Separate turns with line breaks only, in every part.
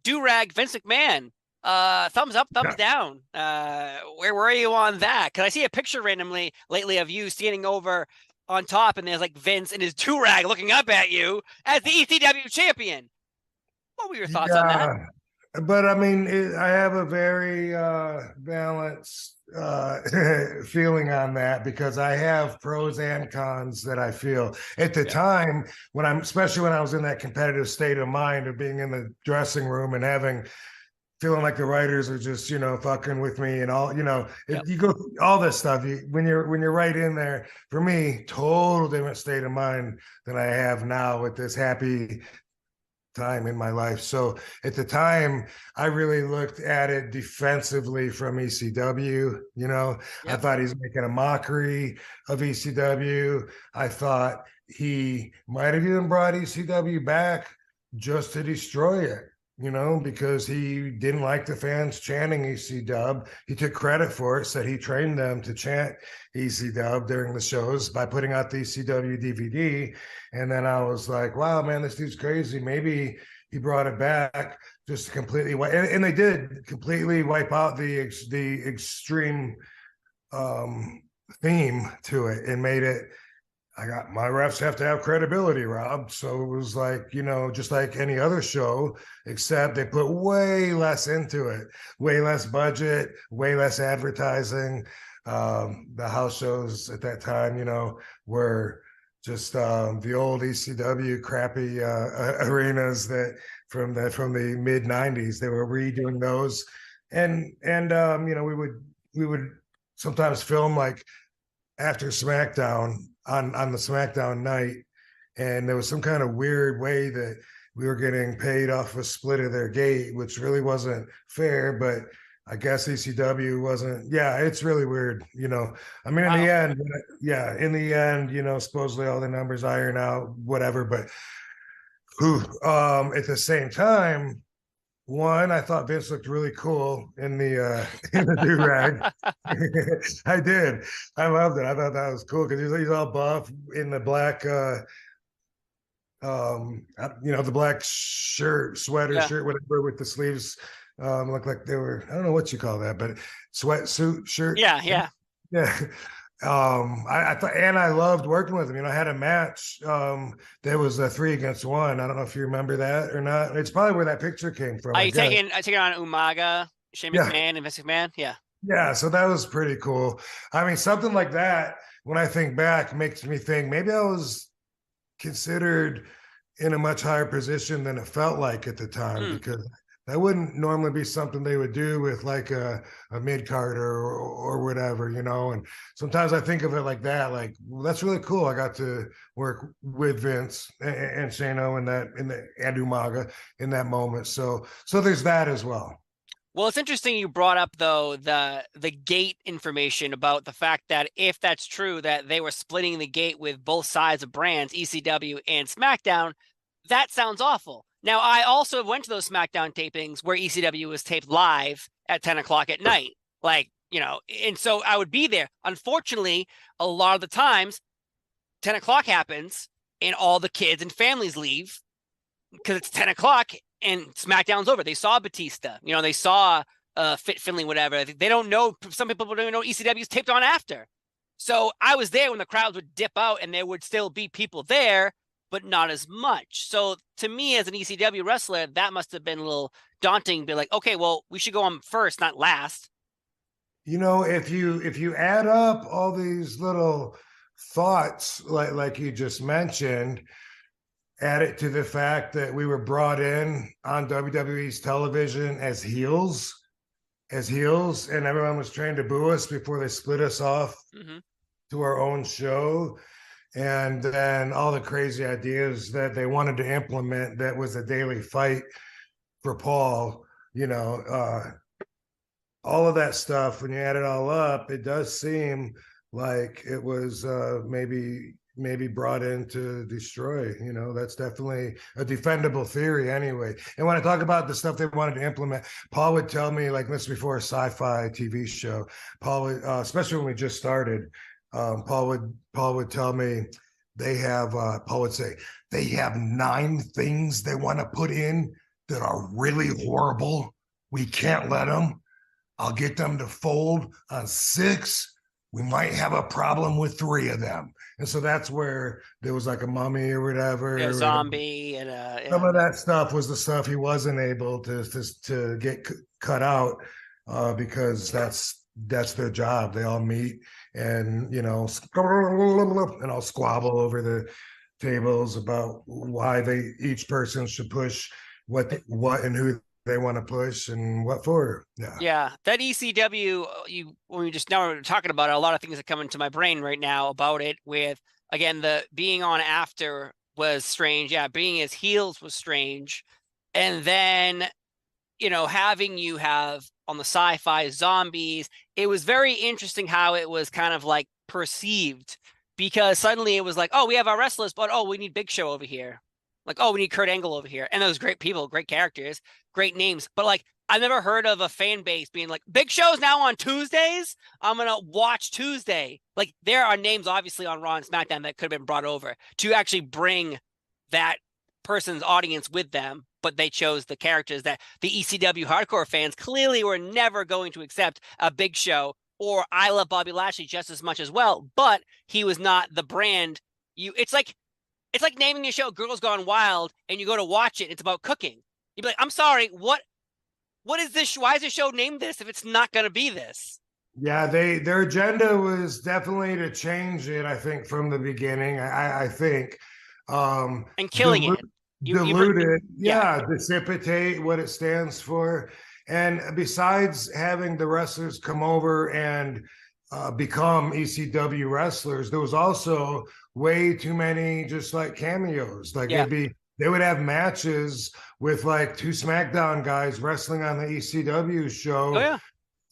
Do-rag Vince McMahon. Thumbs up, thumbs down. Where were you on that? Because I see a picture randomly lately of you standing over on top, and there's like Vince and his do-rag looking up at you as the ECW champion. What were your thoughts on that?
Yeah, but I mean, I have a very balanced feeling on that because I have pros and cons that I feel at the time when especially when I was in that competitive state of mind of being in the dressing room and feeling like the writers are just fucking with me and all you go all this stuff when you're right in there. For me, total different state of mind than I have now with this happy time in my life. So at the time, I really looked at it defensively from ECW. I thought he's making a mockery of ECW. I thought he might have even brought ECW back just to destroy it, because he didn't like the fans chanting EC-dub. He took credit for it, said he trained them to chant EC-dub during the shows by putting out the ECW DVD. And then I was like, wow, man, this dude's crazy. Maybe he brought it back just to completely wipe. And they did completely wipe out the extreme theme to it and made it, my refs have to have credibility, Rob. So it was like, just like any other show, except they put way less into it, way less budget, way less advertising. The house shows at that time, were just the old ECW crappy arenas that from the mid 90s. They were redoing those. And we would sometimes film like after SmackDown on the SmackDown night, and there was some kind of weird way that we were getting paid off a split of their gate, which really wasn't fair, but I guess ECW wasn't. Yeah, it's really weird. I mean, in the end, supposedly all the numbers iron out, whatever. But at the same time, one, I thought Vince looked really cool in the do-rag. I did. I loved it. I thought that was cool because he's all buff in the black the black shirt, whatever, with the sleeves looked like they were, I don't know what you call that, but sweatsuit shirt.
Yeah.
I thought, and I loved working with him. I had a match that was a 3-against-1. I don't know if you remember that or not. It's probably where that picture came from.
I take it on Umaga, Shane McMahon, and Vince McMahon.
Yeah, so that was pretty cool. I mean, something like that, when I think back, makes me think maybe I was considered in a much higher position than it felt like at the time, because that wouldn't normally be something they would do with like a mid-carder or whatever, and sometimes I think of it like that, like, well, that's really cool. I got to work with Vince and Shano and Umaga in that moment, so there's that as well.
Well, it's interesting you brought up, though, the gate information about the fact that if that's true, that they were splitting the gate with both sides of brands, ECW and SmackDown. That sounds awful. Now, I also went to those SmackDown tapings where ECW was taped live at 10 o'clock at night. And so I would be there. Unfortunately, a lot of the times, 10 o'clock happens and all the kids and families leave because it's 10 o'clock and SmackDown's over. They saw Batista, they saw Fit Finley, whatever. They don't know. Some people don't even know ECW's taped on after. So I was there when the crowds would dip out and there would still be people there, but not as much. So to me, as an ECW wrestler, that must have been a little daunting. Be like, okay, well, we should go on first, not last.
If you add up all these little thoughts, like you just mentioned, add it to the fact that we were brought in on WWE's television as heels, and everyone was trained to boo us before they split us off to our own show. And then all the crazy ideas that they wanted to implement that was a daily fight for Paul, all of that stuff, when you add it all up, it does seem like it was maybe brought in to destroy. That's definitely a defendable theory anyway. And when I talk about the stuff they wanted to implement, Paul would tell me, like, this before a sci-fi TV show, Paul would, especially when we just started, Paul would tell me Paul would say they have 9 things they want to put in that are really horrible. We can't let them. I'll get them to fold on 6. We might have a problem with 3 of them. And so that's where there was like a mummy or whatever.
A
And
zombie and
some of that stuff was the stuff he wasn't able to get cut out because that's their job. They all meet and and all squabble over the tables about why each person should push what and who they want to push and what for.
Yeah, that ECW, when we just now we're talking about it, a lot of things that come into my brain right now about it. With again, the being on after was strange. Yeah, being as heels was strange, and then having you have on the sci-fi zombies, it was very interesting how it was kind of like perceived, because suddenly it was like, oh, we have our wrestlers, but oh, we need Big Show over here. Like, oh, we need Kurt Angle over here. And those great people, great characters, great names. But like, I've never heard of a fan base being like, Big Show's now on Tuesdays. I'm going to watch Tuesday. Like, there are names obviously on Raw and SmackDown that could have been brought over to actually bring that person's audience with them. But they chose the characters that the ECW hardcore fans clearly were never going to accept a Big Show, or I love Bobby Lashley just as much as well. But he was not the brand. It's like naming a show Girls Gone Wild and you go to watch it. It's about cooking. You'd be like, I'm sorry, what is this? Why is the show named this if it's not going to be this?
Yeah, their agenda was definitely to change it, I think, from the beginning. I think
and killing it.
Dilute it, dissipate what it stands for. And besides having the wrestlers come over and become ECW wrestlers, there was also way too many just like cameos. Like they would have matches with like 2 SmackDown guys wrestling on the ECW show.
Oh yeah,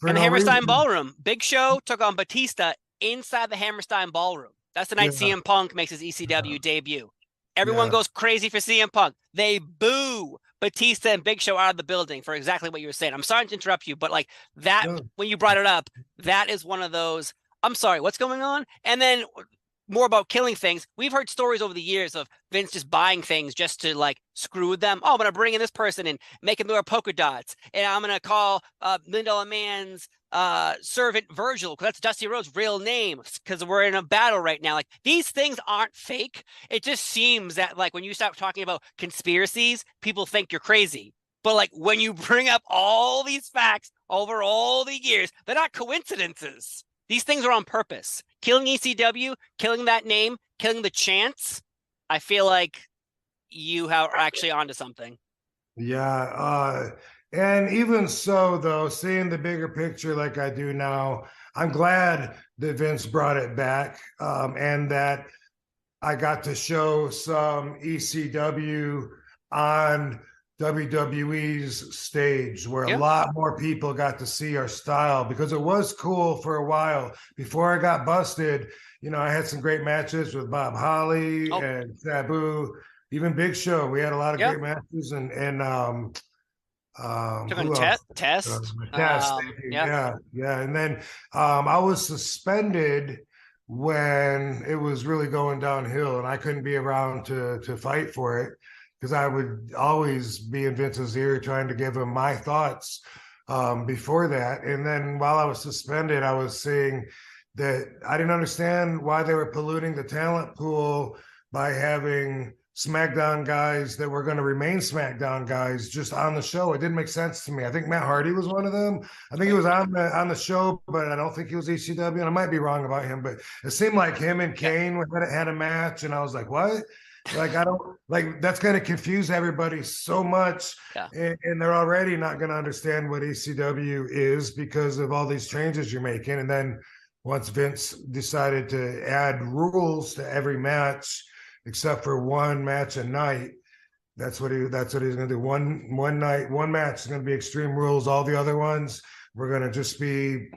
and the Hammerstein Ballroom. Big Show took on Batista inside the Hammerstein Ballroom. That's the night CM Punk makes his ECW debut. Everyone goes crazy for CM Punk. They boo Batista and Big Show out of the building for exactly what you were saying. I'm sorry to interrupt you, but like that, when you brought it up, that is one of those, I'm sorry, what's going on? And then more about killing things. We've heard stories over the years of Vince just buying things just to like screw with them. Oh, I'm going to bring in this person and make him wear polka dots. And I'm going to call $1 Million Man's servant Virgil, because that's Dusty Rhodes' real name, because we're in a battle right now. Like, these things aren't fake. It just seems that like when you start talking about conspiracies, people think you're crazy. But like when you bring up all these facts over all the years, they're not coincidences. These things are on purpose. Killing ECW, killing that name, killing the chance. I feel like you are actually onto something.
Yeah. And even so, though, seeing the bigger picture like I do now, I'm glad that Vince brought it back and that I got to show some ECW on WWE's stage, where a lot more people got to see our style, because it was cool for a while. Before I got busted, I had some great matches with Bob Holly and Sabu, even Big Show. We had a lot of great matches, and
Test.
Yeah. And then I was suspended when it was really going downhill, and I couldn't be around to fight for it, because I would always be in Vince's ear trying to give him my thoughts before that. And then while I was suspended, I was seeing that I didn't understand why they were polluting the talent pool by having SmackDown guys that were going to remain SmackDown guys just on the show. It didn't make sense to me. I think Matt Hardy was one of them. I think he was on the show, but I don't think he was ECW. And I might be wrong about him, but it seemed like him and Kane had a match, and I was like, what? Like, I don't like, that's going to confuse everybody so much. And they're already not going to understand what ECW is because of all these changes you're making. And then once Vince decided to add rules to every match except for one match a night, that's what he's going to do. One night, one match is going to be Extreme Rules. All the other ones, we're going to just be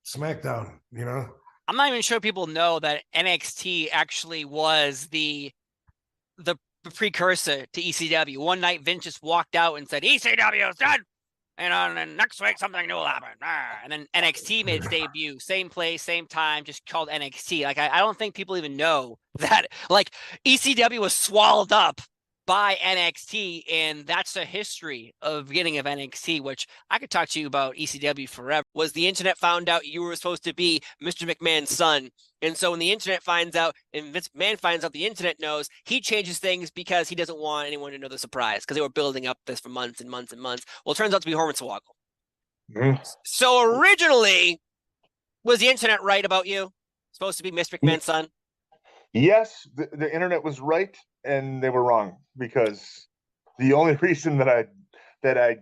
SmackDown,
I'm not even sure people know that NXT actually was the precursor to ECW. One night Vince just walked out and said, ECW is done, and then next week something new will happen. And then NXT made its debut, same place, same time, just called NXT. Like, I don't think people even know that like ECW was swallowed up by NXT, and that's the history of beginning of NXT, which I could talk to you about ECW forever. Was the internet found out you were supposed to be Mr. McMahon's son, and so when the internet finds out, and Vince McMahon finds out the internet knows, he changes things because he doesn't want anyone to know the surprise, because they were building up this for months and months and months. Well, it turns out to be Hornswoggle.
Mhm.
So originally, was the internet right about you? Supposed to be Mr. McMahon's son?
Yes, the internet was right and they were wrong, because the only reason that I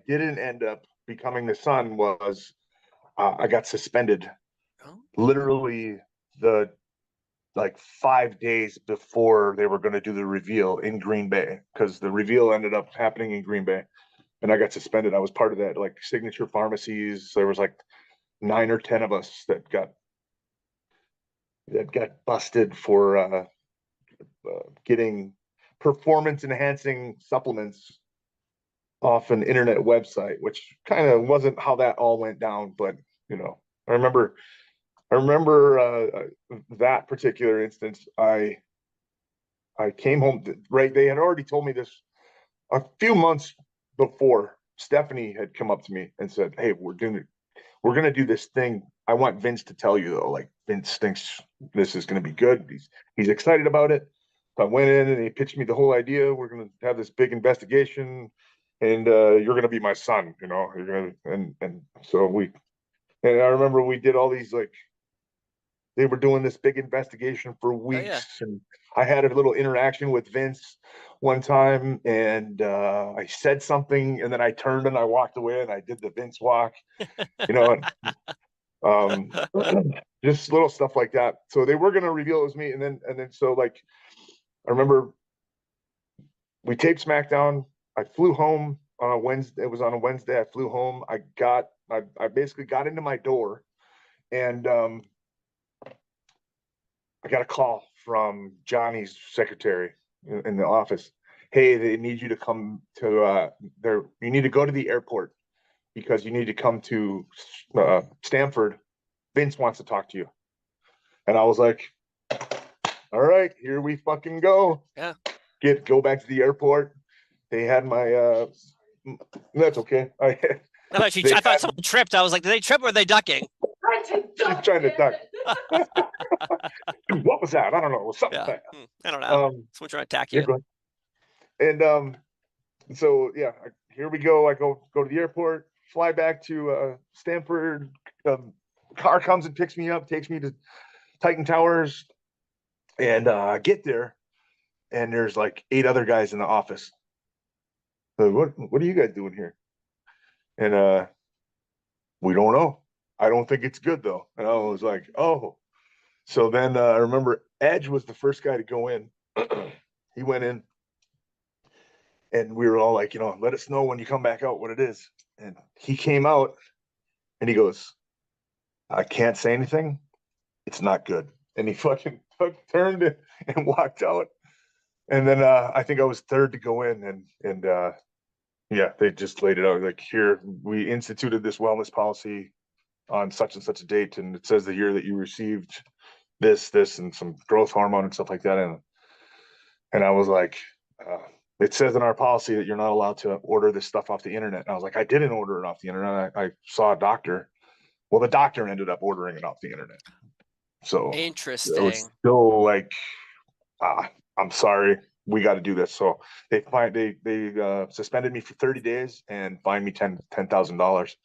didn't end up becoming the son was I got suspended
Oh.
literally the like 5 days before they were going to do the reveal in Green Bay, because the reveal ended up happening in Green Bay and I got suspended. I was part of that, like, signature pharmacies. There was like 9 or 10 of us that got busted for getting performance enhancing supplements off an internet website, which kind of wasn't how that all went down. But I remember that particular instance. I came home, right? They had already told me this a few months before. Stephanie had come up to me and said, "Hey, we're going to do this thing. I want Vince to tell you, though. Like, Vince thinks this is going to be good. He's excited about it." So I went in and he pitched me the whole idea. We're going to have this big investigation, and you're going to be my son. You're going to, and so I remember we did all these, like, they were doing this big investigation for weeks, and I had a little interaction with Vince one time, and I said something, and then I turned and I walked away, and I did the Vince walk, just little stuff like that. So they were going to reveal it was me, and then so, like, I remember we taped SmackDown. I flew home on a Wednesday. It was on a Wednesday. I flew home. I basically got into my door, and I got a call from Johnny's secretary in the office. "Hey, they need you to come to you need to go to the airport because you need to come to Stamford. Vince wants to talk to you." And I was like, "All right, here we fucking go."
Yeah.
Go back to the airport. They had my that's okay.
I thought someone tripped. I was like, did they trip or are they ducking?
She's trying to duck. What was that? I don't know. It was something.
Yeah. I don't know. Someone trying to attack you.
And so yeah, here we go. I go to the airport, fly back to Stamford. Car comes and picks me up, takes me to Titan Towers, and I get there, and there's like 8 other guys in the office. So, what are you guys doing here? And we don't know. I don't think it's good though. And I was like, oh. So then I remember Edge was the first guy to go in. He went in, and we were all like, let us know when you come back out what it is. And he came out, and he goes, "I can't say anything. It's not good." And he fucking turned and walked out. And then I think I was third to go in, and yeah, they just laid it out like, "Here, we instituted this wellness policy on such and such a date, and it says the year that you received this, and some growth hormone and stuff like that." And I was like, "It says in our policy that you're not allowed to order this stuff off the internet." And I was like, "I didn't order it off the internet. I saw a doctor." Well, the doctor ended up ordering it off the internet. So
interesting.
It was still like, "I'm sorry, we got to do this." So they suspended me for 30 days and fined me $10,000.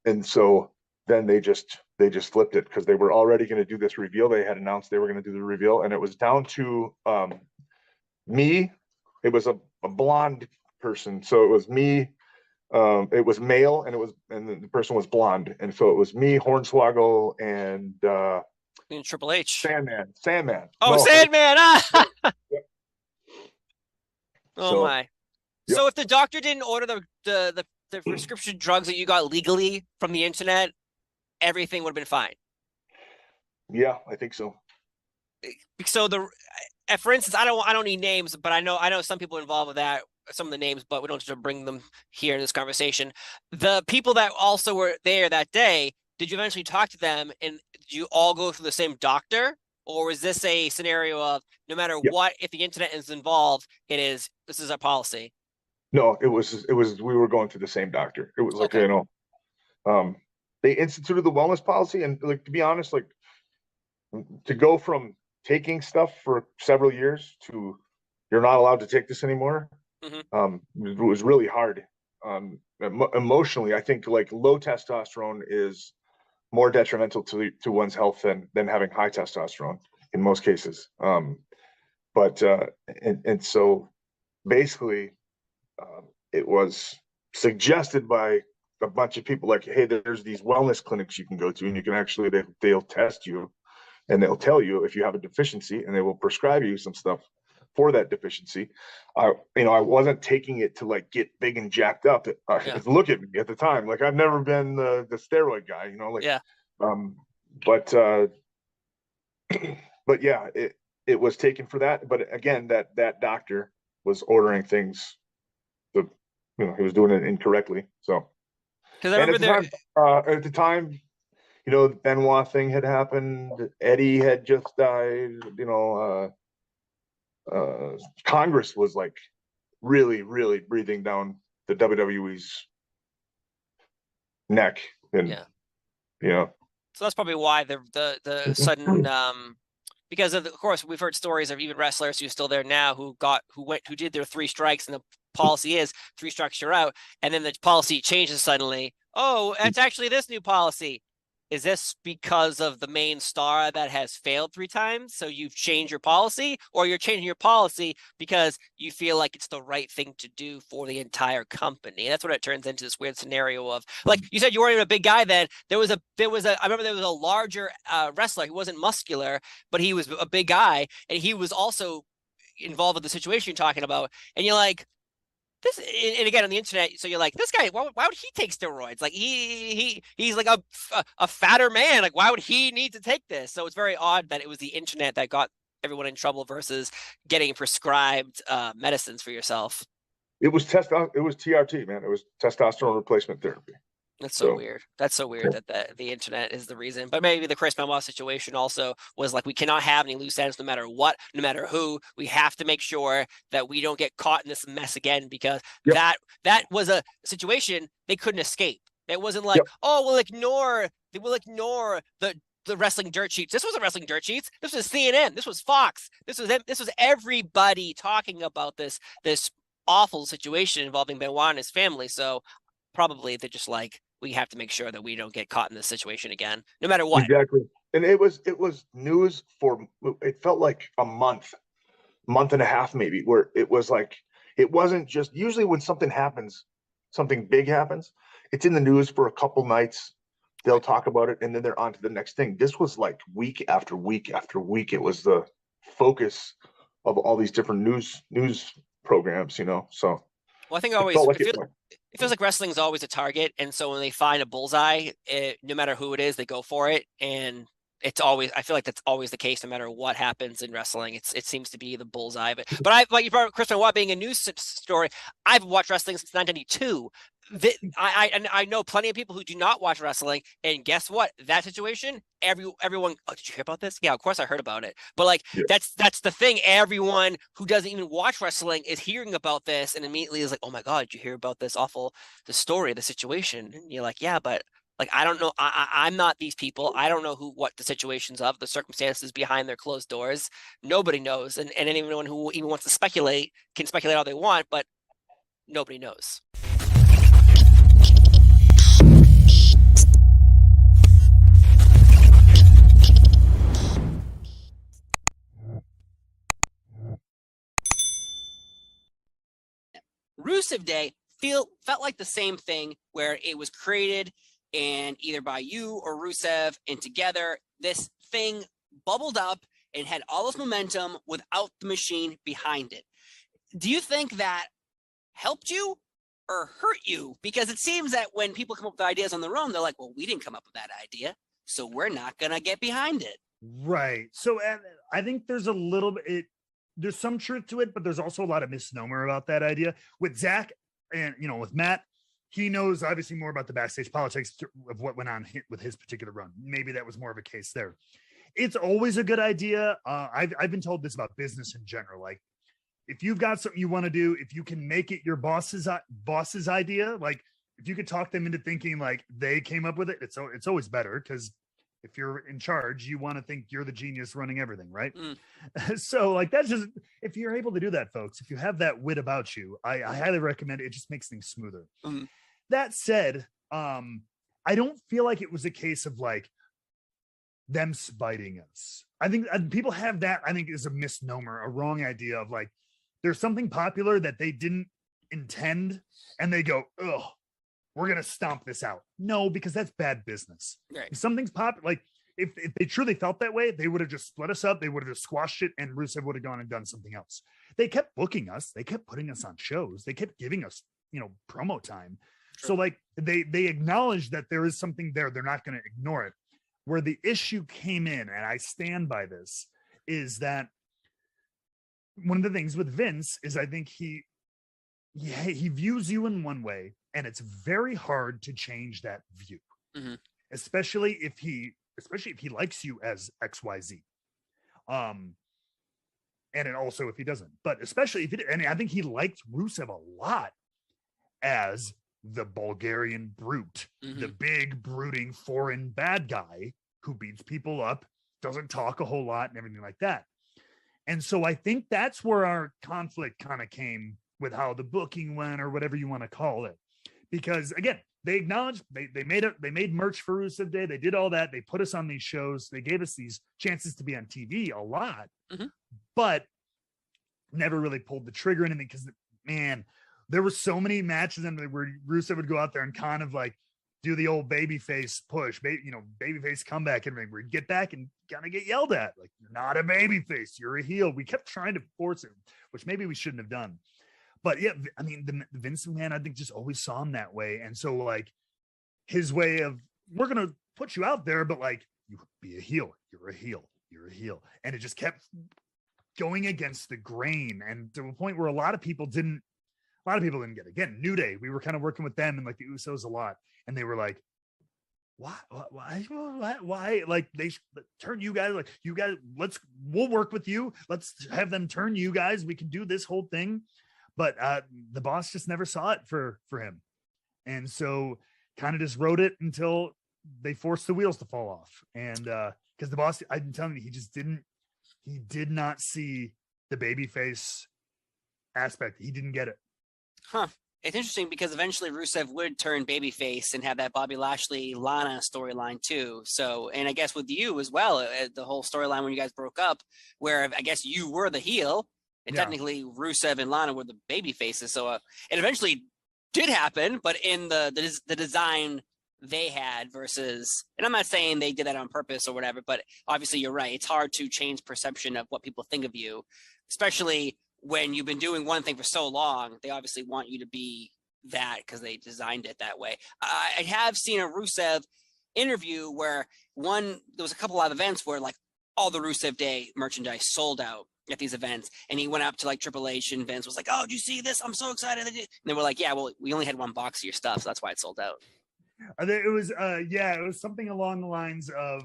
And so then they just flipped it, because they were already going to do this reveal. They had announced they were going to do the reveal, and it was down to me. It was a blonde person, so it was me. It was male, and the person was blonde, and so it was me, Hornswoggle, and
Triple H.
Sandman.
Oh, no, Sandman! Oh my! Yep. So if the doctor didn't order the prescription drugs that you got legally from the internet, everything would have been fine.
Yeah, I think so.
So for instance, I don't need names, but I know some people involved with that. Some of the names, but we don't have to bring them here in this conversation. The people that also were there that day, did you eventually talk to them, and did you all go through the same doctor, Or is this a scenario of no matter
Yep.
what, if the internet is involved, this is our policy?
No, it was we were going to the same doctor. It was like,
Okay.
they instituted the wellness policy, and like, to be honest, like, to go from taking stuff for several years to you're not allowed to take this anymore, it was really hard. Emotionally, I think like low testosterone is more detrimental to one's health than having high testosterone in most cases. But so basically, it was suggested by a bunch of people, like, hey, there's these wellness clinics you can go to, and you can actually they'll test you, and they'll tell you if you have a deficiency, and they will prescribe you some stuff for that deficiency. I wasn't taking it to like get big and jacked up. Look at me at the time, like I've never been the steroid guy, like,
Yeah.
But but yeah, it was taken for that. But again, that doctor was ordering things, he was doing it incorrectly. So,
Because I remember
at the time, the Benoit thing had happened. Eddie had just died. Congress was like really, really breathing down the WWE's neck, and
so that's probably why the sudden because of course we've heard stories of even wrestlers who's still there now who did their 3 strikes, and the policy is 3 strikes you're out, and then the policy changes suddenly. Oh, it's actually this new policy. Is this because of the main star that has failed 3 times? So you've changed your policy, or you're changing your policy because you feel like it's the right thing to do for the entire company? That's what it turns into, this weird scenario of, like you said, you weren't even a big guy then. I remember there was a larger wrestler. He wasn't muscular, but he was a big guy, and he was also involved with the situation you're talking about. And you're like, this, and again on the internet, so you're like, this guy, why would he take steroids? Like he's like a fatter man. Like, why would he need to take this? So it's very odd that it was the internet that got everyone in trouble versus getting prescribed medicines for yourself.
It was TRT, man. It was testosterone replacement therapy.
That's so weird. That's so weird that the internet is the reason. But maybe the Chris Benoit situation also was like, we cannot have any loose ends no matter what, no matter who. We have to make sure that we don't get caught in this mess again, because that was a situation they couldn't escape. It wasn't like, oh, we'll ignore the wrestling dirt sheets. This wasn't wrestling dirt sheets. This was CNN. This was Fox. This was everybody talking about this awful situation involving Benoit and his family. So probably they're just like, we have to make sure that we don't get caught in this situation again, no matter what.
Exactly. And it was news for, it felt like a month and a half, maybe, where it was like, it wasn't just, usually when something big happens, it's in the news for a couple nights. They'll talk about it, and then they're on to the next thing. This was like week after week after week. It was the focus of all these different news programs, so.
Well, I think it feels like wrestling is always a target, and so when they find a bullseye, no matter who it is, they go for it, and it's always, I feel like that's always the case no matter what happens in wrestling. It seems to be the bullseye. But like you brought up Chris Benoit being a news story. I've watched wrestling since 1992. I know plenty of people who do not watch wrestling, and guess what? That situation, everyone, oh, did you hear about this? Yeah, of course I heard about it. But like, that's the thing. Everyone who doesn't even watch wrestling is hearing about this, and immediately is like, oh my God, did you hear about this the story, the situation? And you're like, yeah, but like, I don't know. I'm not these people. I don't know what the situations of, the circumstances behind their closed doors. Nobody knows, and anyone who even wants to speculate can speculate all they want, but nobody knows. Rusev Day felt like the same thing, where it was created and either by you or Rusev, and together this thing bubbled up and had all this momentum without the machine behind it. Do you think that helped you or hurt you? Because it seems that when people come up with ideas on their own, they're like, well, we didn't come up with that idea, so we're not going to get behind it.
Right. So I think there's a little bit, there's some truth to it, but there's also a lot of misnomer about that idea. With Zach and, with Matt, he knows obviously more about the backstage politics of what went on with his particular run. Maybe that was more of a case there. it's always a good idea. I've been told this about business in general. Like, if you've got something you want to do, if you can make it your boss's idea, like if you could talk them into thinking like they came up with it, it's always better, because if you're in charge, you want to think you're the genius running everything, right? So like, that's just, if you're able to do that, folks, if you have that wit about you, I highly recommend it. It just makes things smoother. That said, I don't feel like it was a case of like them spiting us. I think people have that, I think, is a misnomer, a wrong idea of like, there's something popular that they didn't intend and they go, oh, we're going to stomp this out. No, because that's bad business.
Right.
If something's popular, like if they truly felt that way, they would have just split us up. They would have just squashed it and Rusev would have gone and done something else. They kept booking us. They kept putting us on shows. They kept giving us, promo time. Sure. So like they acknowledge that there is something there. They're not going to ignore it. Where the issue came in, and I stand by this, is that one of the things with Vince is I think he views you in one way, and it's very hard to change that view, especially if he likes you as XYZ. And then also if he doesn't, but especially if it, and I think he liked Rusev a lot as the Bulgarian brute, the big brooding foreign bad guy who beats people up, doesn't talk a whole lot and everything like that. And so I think that's where our conflict kind of came with how the booking went, or whatever you want to call it. Because again, they acknowledged they made merch for Rusev Day. They did all that. They put us on these shows. They gave us these chances to be on TV a lot, but never really pulled the trigger or anything. Because man, there were so many matches in where Rusev would go out there and kind of like do the old babyface push, babyface comeback, and where he'd get back and kind of get yelled at, like, you're not a babyface, you're a heel. We kept trying to force it, which maybe we shouldn't have done. But yeah, I mean, the Vince McMahon, I think, just always saw him that way. And so like his way of, we're going to put you out there, but like, you be a heel, you're a heel, you're a heel. And it just kept going against the grain. And to a point where a lot of people didn't get it. Again, New Day, we were kind of working with them and like the Usos a lot. And they were like, why? Like, they turn you guys, like, you guys, we'll work with you. Let's have them turn you guys. We can do this whole thing. But the boss just never saw it for him. And so kind of just wrote it until they forced the wheels to fall off. And because the boss, I'm telling you, he did not see the babyface aspect. He didn't get it.
Huh. It's interesting because eventually Rusev would turn babyface and have that Bobby Lashley Lana storyline too. So, and I guess with you as well, the whole storyline when you guys broke up, where I guess you were the heel and technically Rusev and Lana were the baby faces. So it eventually did happen, but in the design they had versus, and I'm not saying they did that on purpose or whatever, but obviously you're right. It's hard to change perception of what people think of you, especially when you've been doing one thing for so long. They obviously want you to be that because they designed it that way. I have seen a Rusev interview where there was a couple of events where like all the Rusev Day merchandise sold out at these events, and he went up to like Triple H and Vince was like, "Oh, did you see this? I'm so excited!" And they were like, "Yeah, well, we only had one box of your stuff, so that's why it sold out."
It was something along the lines of,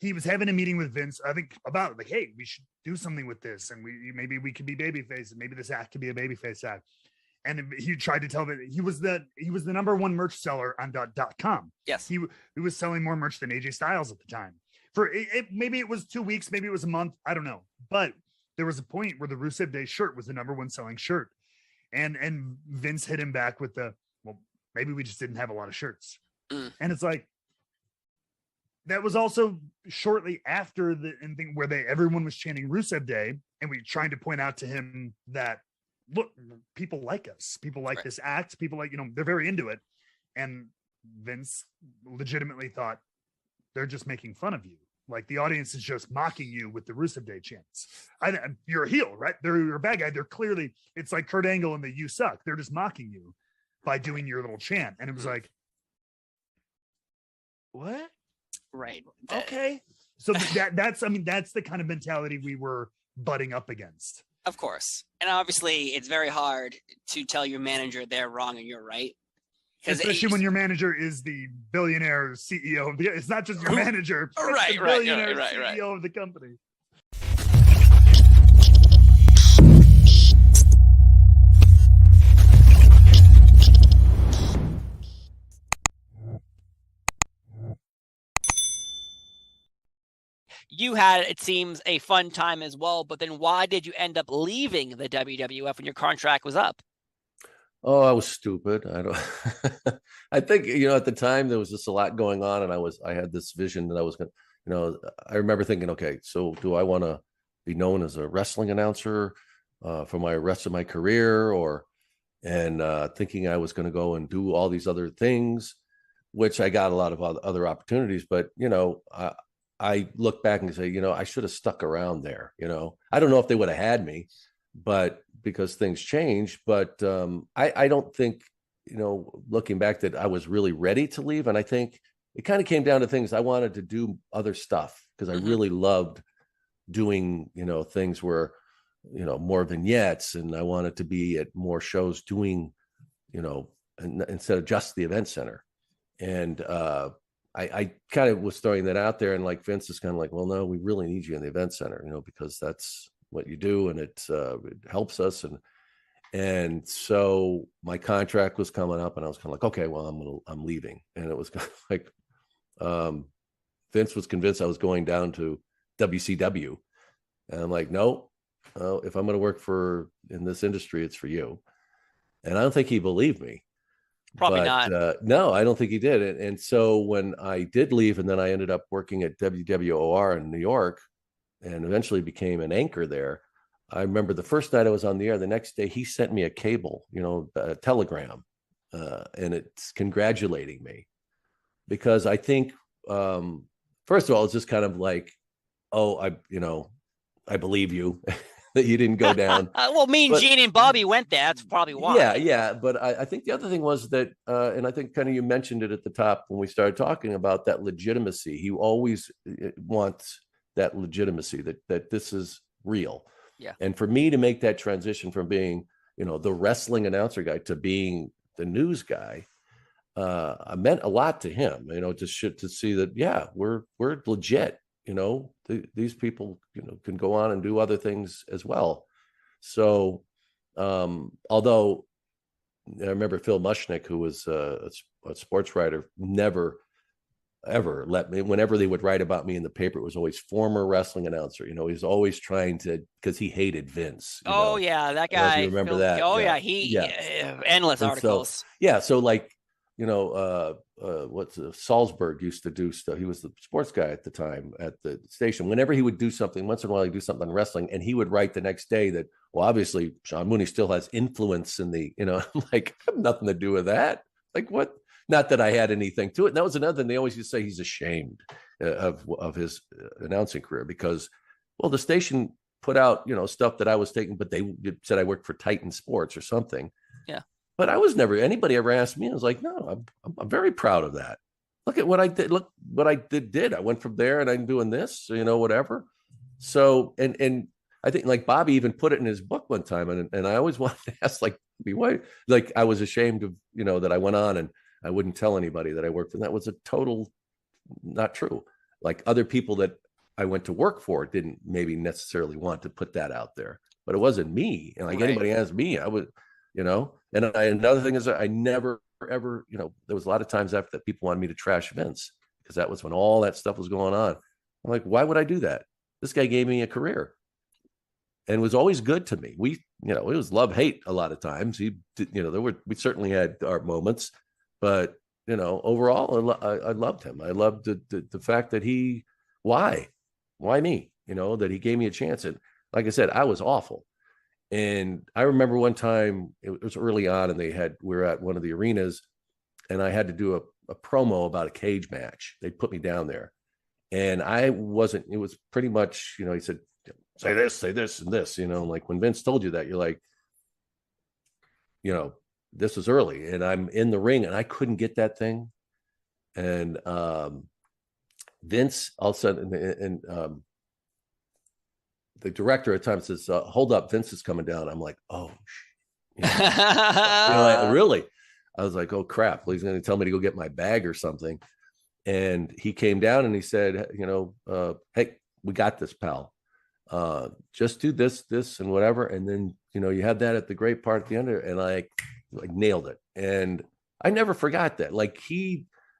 he was having a meeting with Vince, I think, about like, hey, we should do something with this, and maybe we could be babyface, and maybe this act could be a babyface act. And he tried to tell that he was the number one merch seller on .com.
Yes,
he was selling more merch than AJ Styles at the time. For maybe it was 2 weeks, maybe it was a month, I don't know. But there was a point where the Rusev Day shirt was the number one selling shirt, and Vince hit him back with well, maybe we just didn't have a lot of shirts. And it's like, that was also shortly after the thing where everyone was chanting Rusev Day, and we trying to point out to him that, look, people like us, people like this act, people like, they're very into it. And Vince legitimately thought, they're just making fun of you. Like, the audience is just mocking you with the Rusev Day chants. You're a heel, right? You're a bad guy. They're clearly, it's like Kurt Angle and the "You Suck." They're just mocking you by doing your little chant. And it was like, what?
Right.
Okay. So that's the kind of mentality we were butting up against.
Of course. And obviously it's very hard to tell your manager they're wrong and you're right.
Especially when your manager is the billionaire CEO. It's not just your manager. It's
Right,
the
right,
billionaire
right.
CEO of the company.
You had, it seems, a fun time as well, but then why did you end up leaving the WWF when your contract was up?
Oh, I was stupid. I don't. I think at the time there was just a lot going on, and I had this vision that I was going. I remember thinking, okay, so do I want to be known as a wrestling announcer for my rest of my career, and thinking I was going to go and do all these other things, which I got a lot of other opportunities, but I look back and say, I should have stuck around there. I don't know if they would have had me, but because things change. But I don't think, looking back, that I was really ready to leave. And I think it kind of came down to things. I wanted to do other stuff because I really loved doing, things where, more vignettes, and I wanted to be at more shows doing, instead of just the event center. And I kind of was throwing that out there, and like Vince is kind of like, well, no, we really need you in the event center, because that's what you do, and it helps us. And so my contract was coming up, and I was kind of like, okay, well, I'm leaving. And it was kind of like Vince was convinced I was going down to WCW, and I'm like, no, if I'm going to work in this industry, it's for you. And I don't think he believed me.
Probably not.
No, I don't think he did. And so when I did leave, and then I ended up working at WWOR in New York, and eventually became an anchor there. I remember the first night I was on the air, the next day he sent me a cable, a telegram, and it's congratulating me, because I think, first of all, it's just kind of like, oh, I believe you that you didn't go down.
Well, me and Gene and Bobby went there. That's probably why.
Yeah. But I think the other thing was that, and I think kind of you mentioned it at the top when we started talking about that legitimacy. He always wants that legitimacy, that this is real.
Yeah.
And for me to make that transition from being, the wrestling announcer guy to being the news guy, meant a lot to him, to see that, yeah, we're legit, these people, can go on and do other things as well. So, although I remember Phil Mushnick, who was a sports writer, never ever let me, whenever they would write about me in the paper, it was always former wrestling announcer. He was always trying to, because he hated Vince.
Yeah, that guy.
You remember that?
Oh yeah, endless
and
articles.
So like, what's Salzburg used to do stuff. He was the sports guy at the time at the station. Whenever he would do something, once in a while he'd do something on wrestling, and he would write the next day that, well, obviously Sean Mooney still has influence in the, I'm like, I have nothing to do with that. Like, what? Not that I had anything to it. And that was another thing. They always used to say he's ashamed of his announcing career, because, well, the station put out, stuff that I was taking, but they said I worked for Titan Sports or something.
Yeah.
But I was never, anybody ever asked me, I was like, no, I'm very proud of that. Look at what I did. Look what I did. I went from there, and I'm doing this, whatever. So, and I think like Bobby even put it in his book one time. And I always wanted to ask, like, why, like, I was ashamed of, that I went on and I wouldn't tell anybody that I worked for. That was a total not true. Like, other people that I went to work for didn't maybe necessarily want to put that out there, but it wasn't me. And like, anybody asked me, I would, and another thing is I never, ever, there was a lot of times after that people wanted me to trash Vince, because that was when all that stuff was going on. I'm like, why would I do that? This guy gave me a career and was always good to me. We, it was love, hate a lot of times. He did, we certainly had our moments, but overall, I loved him. I loved the fact that why me, that he gave me a chance. And like I said, I was awful. And I remember one time, it was early on, and we were at one of the arenas, and I had to do a promo about a cage match. They put me down there, and it was pretty much, he said, say this, and this, like when Vince told you that, you're like, this was early, and I'm in the ring, and I couldn't get that thing. And Vince all of a sudden, and the director at times says, hold up, Vince is coming down. I'm like, oh, like, really? I was like, oh crap, he's going to tell me to go get my bag or something. And he came down and he said, hey, we got this, pal. Just do this, and whatever. And then, you had that at the great part at the end, and I like nailed it. And I never forgot that. Like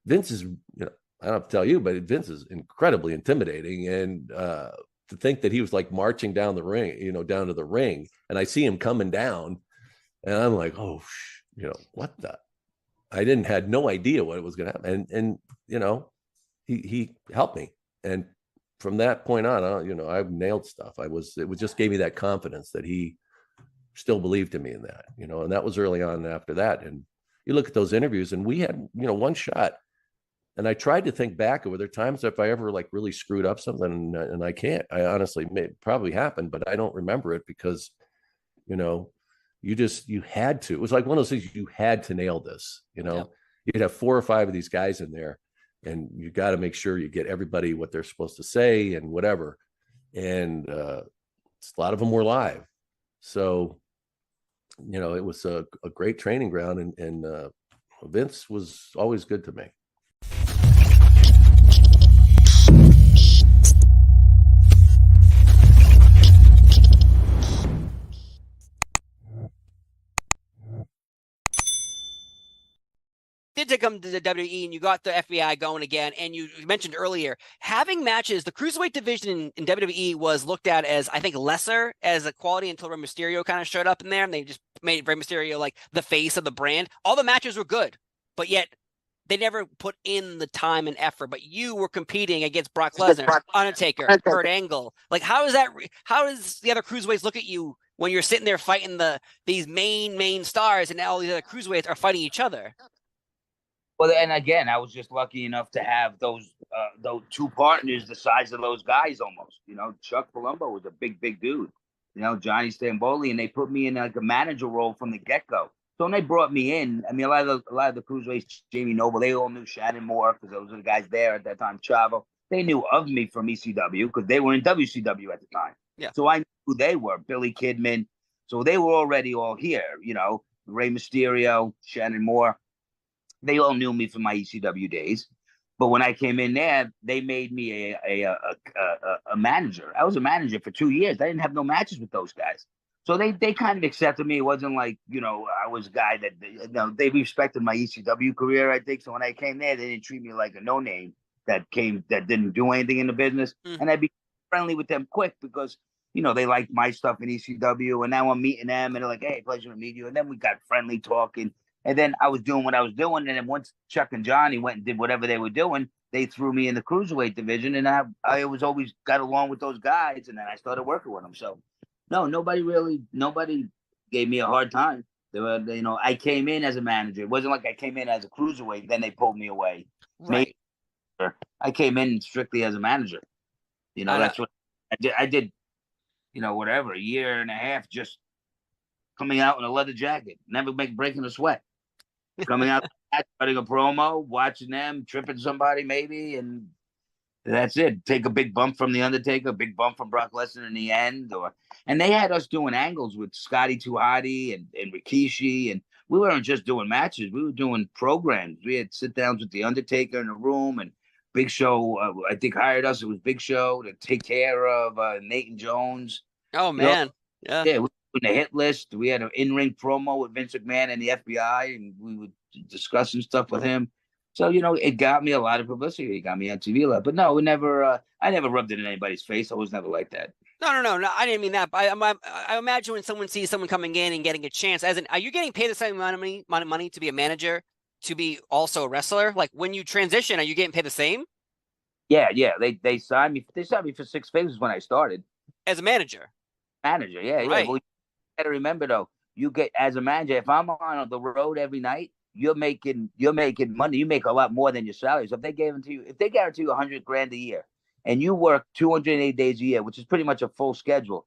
Vince is, I don't have to tell you, but Vince is incredibly intimidating. And to think that he was like marching down the ring, down to the ring, and I see him coming down, and I'm like, oh, what the? I had no idea what was going to happen. And he helped me. And from that point on, I've nailed stuff. It just gave me that confidence that he still believed in me in that, and that was early on after that. And you look at those interviews, and we had, one shot. And I tried to think back, were there times if I ever like really screwed up something, and I can't. I honestly, it probably happened, but I don't remember it because, you had to. It was like one of those things, you had to nail this.
Yep.
You'd have 4 or 5 of these guys in there, and you got to make sure you get everybody what they're supposed to say and whatever. And a lot of them were live, so it was a great training ground, and Vince was always good to me.
Did to come to the WWE, and you got the FBI going again. And you mentioned earlier having matches. The cruiserweight division in WWE was looked at as, I think, lesser as a quality until Rey Mysterio kind of showed up in there, and they just made Rey Mysterio like the face of the brand. All the matches were good, but yet they never put in the time and effort. But you were competing against Brock Lesnar, Undertaker, Kurt Angle. Like, how does the other cruiserweights look at you when you're sitting there fighting these main stars, and all these other cruiserweights are fighting each other?
Well, and again, I was just lucky enough to have those 2 partners the size of those guys almost. Chuck Palumbo was a big dude. Johnny Stamboli, and they put me in like a manager role from the get-go. So when they brought me in, I mean, a lot of the cruiserweights, Jamie Noble, they all knew Shannon Moore because those were the guys there at that time. Chavo, they knew of me from ECW because they were in WCW at the time.
Yeah.
So I knew who they were, Billy Kidman. So they were already all here. Rey Mysterio, Shannon Moore. They all knew me from my ECW days, but when I came in there, they made me a manager. I was a manager for 2 years. I didn't have no matches with those guys, so they kind of accepted me. It wasn't like I was a guy that they respected my ECW career, I think. So when I came there, they didn't treat me like a no name that didn't do anything in the business, and I became friendly with them quick because they liked my stuff in ECW, and now I'm meeting them, and they're like, "Hey, pleasure to meet you." And then we got friendly talking. And then I was doing what I was doing. And then once Chuck and Johnny went and did whatever they were doing, they threw me in the cruiserweight division. And I was always got along with those guys. And then I started working with them. So, no, nobody gave me a hard time. They were, I came in as a manager. It wasn't like I came in as a cruiserweight. Then they pulled me away.
Right.
I came in strictly as a manager. That's what I did, whatever, a year and a half just coming out in a leather jacket, never breaking a sweat. Coming out, cutting a promo, watching them, tripping somebody maybe, and that's it. Take a big bump from The Undertaker, a big bump from Brock Lesnar in the end. And they had us doing angles with Scotty 2 Hotty and Rikishi, and we weren't just doing matches. We were doing programs. We had sit-downs with The Undertaker in the room, and Big Show, I think, hired us. It was Big Show to take care of Nathan Jones.
Oh, man. Yeah.
Yeah, we the hit list. We had an in-ring promo with Vince McMahon and the FBI, and we were discussing stuff with him. So, it got me a lot of publicity. It got me on TV a lot. But no, I never rubbed it in anybody's face. I was never like that.
No. I didn't mean that. I imagine when someone sees someone coming in and getting a chance, are you getting paid the same amount of money to be a manager, to be also a wrestler? Like when you transition, are you getting paid the same?
Yeah. They signed me. They signed me for 6 figures when I started.
As a manager?
Manager, yeah.
Right.
Well, got to remember though, you get as a manager, if I'm on the road every night, you're making money. You make a lot more than your salary. So if they guarantee you $100,000 a year, and you work 208 days a year, which is pretty much a full schedule,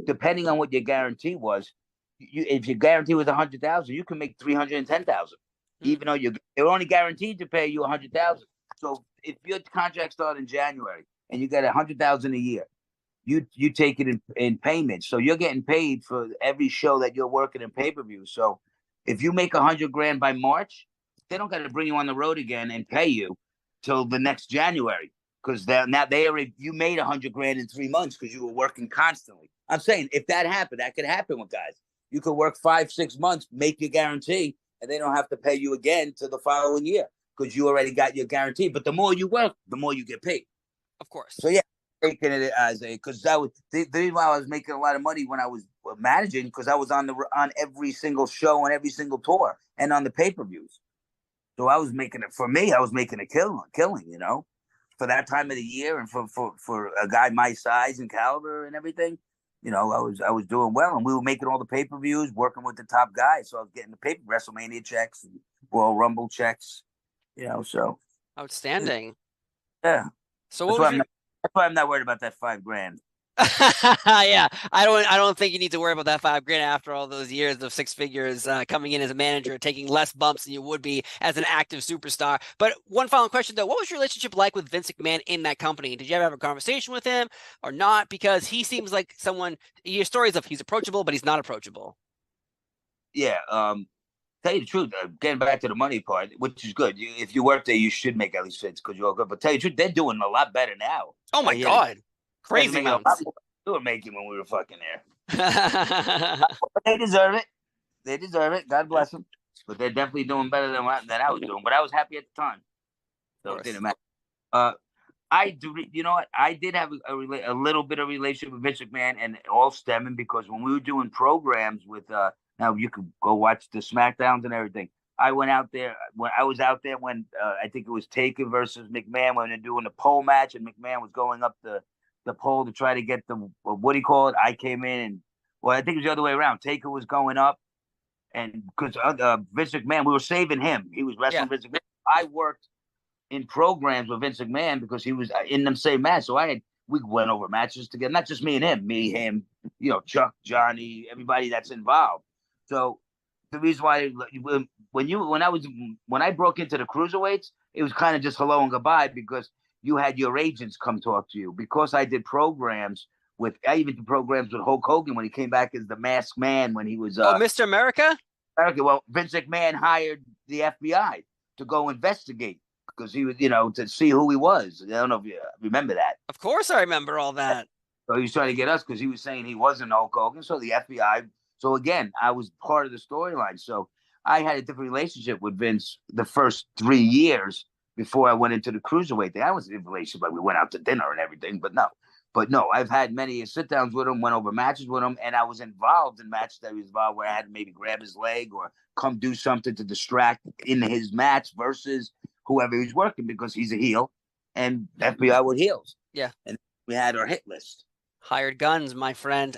depending on what your guarantee was, if your guarantee was 100,000, you can make 310,000, even though they're only guaranteed to pay you 100,000. So if your contract started in January and you got 100,000 a year, you take it in payments. So you're getting paid for every show that you're working in pay-per-view. So, If you make 100 grand by March, they don't got to bring you on the road again and pay you till the next January, because now you made 100 grand in 3 months because you were working constantly. I'm saying if that happened, that could happen with guys. You could work 5-6 months, make your guarantee, and they don't have to pay you again till the following year because you already got your guarantee. But the more you work, the more you get paid.
Of course.
So yeah, taking it as because that was the reason why I was making a lot of money when I was managing, because I was on every single show and every single tour and on the pay-per-views. So I was making it, for me, I was making a killing, you know, for that time of the year, and for a guy my size and caliber and everything, you know, I was doing well, and we were making all the pay-per-views, working with the top guys. So I was getting the WrestleMania checks and Royal Rumble checks, you know, so.
Outstanding.
Yeah.
So
That's
what was your...
That's why I'm not worried about that $5,000.
Yeah, I don't think you need to worry about that $5,000 after all those years of six figures, coming in as a manager, taking less bumps than you would be as an active superstar. But one final question though, what was your relationship like with Vince McMahon in that company? Did you ever have a conversation with him or not? Because he seems like someone, your stories of he's approachable, but he's not approachable.
Yeah. Tell you the truth, getting back to the money part, which is good. If you work there, you should make at least $6 because you're all good. But tell you the truth, they're doing a lot better now.
Oh my God. Crazy amounts.
We were making when we were fucking there. But they deserve it. They deserve it. God bless them. But they're definitely doing better than I was doing. But I was happy at the time. So it didn't matter. I do. You know what? I did have a little bit of relationship with Vince McMahon, and all stemming because when we were doing programs with now you could go watch the SmackDowns and everything. I went out there when I was out there when I think it was Taker versus McMahon when they're doing the pole match, and McMahon was going up the pole to try to get the what do you call it? I came in and I think it was the other way around. Taker was going up, and because Vince McMahon, we were saving him. He was wrestling Vince McMahon. I worked in programs with Vince McMahon because he was in the same match. So we went over matches together, not just me and him, him, you know, Chuck, Johnny, everybody that's involved. So the reason why when I broke into the cruiserweights, it was kind of just hello and goodbye because you had your agents come talk to you. Because I did programs I even did programs with Hulk Hogan when he came back as the Masked Man when he was
Mr. America.
Okay, well, Vince McMahon hired the FBI to go investigate because he was, you know, to see who he was. I don't know if you remember that.
Of course, I remember all that.
So he was trying to get us because he was saying he wasn't Hulk Hogan. So the FBI. So again, I was part of the storyline. So I had a different relationship with Vince the first 3 years before I went into the cruiserweight thing. I was in a relationship, like we went out to dinner and everything, but no, I've had many sit downs with him, went over matches with him, and I was involved in matches that he was involved where I had to maybe grab his leg or come do something to distract in his match versus whoever he's working because he's a heel and FBI were heels.
Yeah.
And we had our hit list.
Hired guns, my friend.